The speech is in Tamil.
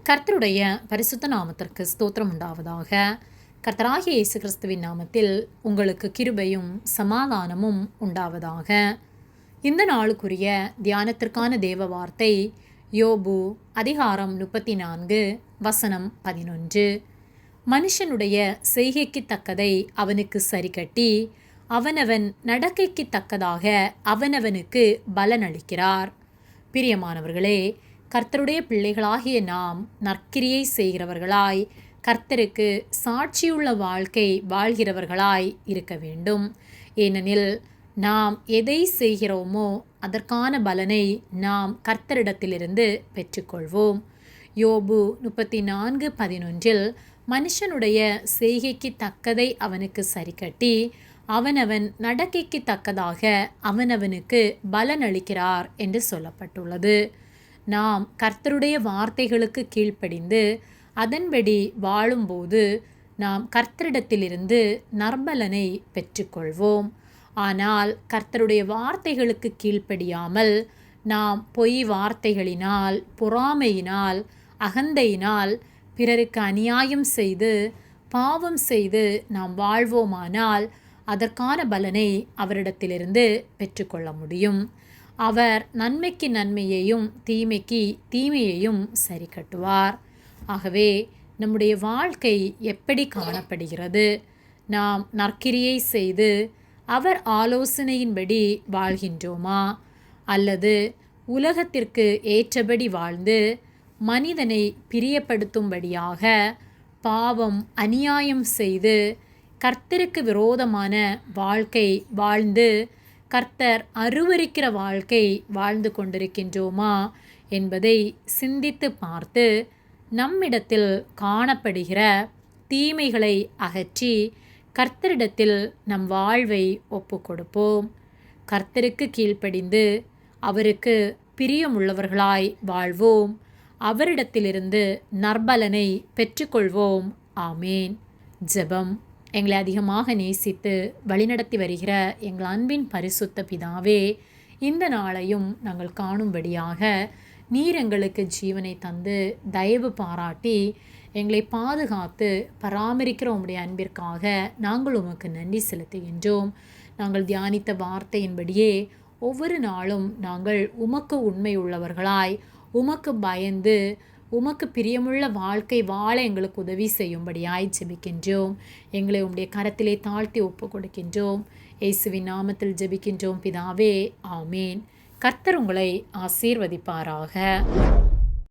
கர்த்தருடைய பரிசுத்த நாமத்திற்கு ஸ்தோத்திரம் உண்டாவதாக. கர்த்தராகிய இயேசு கிறிஸ்துவின் நாமத்தில் உங்களுக்கு கிருபையும் சமாதானமும் உண்டாவதாக. இந்த நாளுக்குரிய தியானத்திற்கான தேவ வார்த்தை யோபு அதிகாரம் 34 வசனம் 11. மனுஷனுடைய செய்கைக்கு தக்கதை அவனுக்கு சரிக்கட்டி அவனவன் நடக்கைக்கு தக்கதாக அவனவனுக்கு பலனளிக்கிறார். பிரியமானவர்களே, கர்த்தருடைய பிள்ளைகளாகிய நாம் நற்கிரியை செய்கிறவர்களாய் கர்த்தருக்கு சாட்சியுள்ள வாழ்க்கை வாழ்கிறவர்களாய் இருக்க வேண்டும். ஏனெனில் நாம் எதை செய்கிறோமோ அதற்கான பலனை நாம் கர்த்தரிடத்திலிருந்து பெற்றுக்கொள்வோம். யோபு 34:11 மனுஷனுடைய செய்கைக்கு தக்கதை அவனுக்கு சரிக்கட்டி அவனவன் நடக்கைக்கு தக்கதாக அவனவனுக்கு பலனளிக்கிறார் என்று சொல்லப்பட்டுள்ளது. நாம் கர்த்தருடைய வார்த்தைகளுக்கு கீழ்ப்படிந்து அதன்படி வாழும்போது நாம் கர்த்தரிடத்திலிருந்து நற்பலனை பெற்றுக்கொள்வோம். ஆனால் கர்த்தருடைய வார்த்தைகளுக்கு கீழ்ப்படியாமல் நாம் பொய் வார்த்தைகளினால், பொறாமையினால், அகந்தையினால் பிறருக்கு அநியாயம் செய்து பாவம் செய்து நாம் வாழ்வோமானால் அதற்கான பலனை அவரிடத்திலிருந்து பெற்றுக்கொள்ள முடியும். அவர் நன்மைக்கு நன்மையையும் தீமைக்கு தீமையையும் சரி கட்டுவார். ஆகவே நம்முடைய வாழ்க்கை எப்படி காணப்படுகிறது? நாம் நற்கிரியை செய்து அவர் ஆலோசனையின்படி வாழ்கின்றோமா? அல்லது உலகத்திற்கு ஏற்றபடி வாழ்ந்து மனிதனை பிரியப்படுத்தும்படியாக பாவம் அநியாயம் செய்து கர்த்தருக்கு விரோதமான வாழ்க்கை வாழ்ந்து கர்த்தர் அருவருக்கிற வாழ்க்கை வாழ்ந்து கொண்டிருக்கின்றோமா என்பதை சிந்தித்து பார்த்து நம்மிடத்தில் காணப்படுகிற தீமைகளை அகற்றி கர்த்தரிடத்தில் நம் வாழ்வை ஒப்பு கொடுப்போம். கர்த்தருக்கு கீழ்ப்படிந்து அவருக்கு பிரியமுள்ளவர்களாய் வாழ்வோம். அவரிடத்திலிருந்து நற்பலனை பெற்றுக்கொள்வோம். ஆமேன். ஜெபம். எங்களை அதிகமாக நேசித்து வழிநடத்தி வருகிற எங்கள் அன்பின் பரிசுத்த பிதாவே, இந்த நாளையும் நாங்கள் காணும்படியாக நீர் எங்களுக்கு ஜீவனை தந்து தயவு பாராட்டி எங்களை பாதுகாத்து பராமரிக்கிற உம்முடைய அன்பிற்காக நாங்கள் உமக்கு நன்றி செலுத்துகின்றோம். நாங்கள் தியானித்த வார்த்தையின்படியே ஒவ்வொரு நாளும் நாங்கள் உமக்கு உண்மை உள்ளவர்களாய் உமக்கு பயந்து உமக்கு பிரியமுள்ள வாழ்க்கை வாழ எங்களுக்கு உதவி செய்யும்படியாய் ஜெபிக்கின்றோம். எங்களை உம்முடைய கரத்திலே தாழ்த்தி ஒப்பு கொடுக்கின்றோம். இயேசுவின் நாமத்தில் ஜெபிக்கின்றோம் பிதாவே. ஆமேன். கர்த்தர் உங்களை ஆசீர்வதிப்பாராக.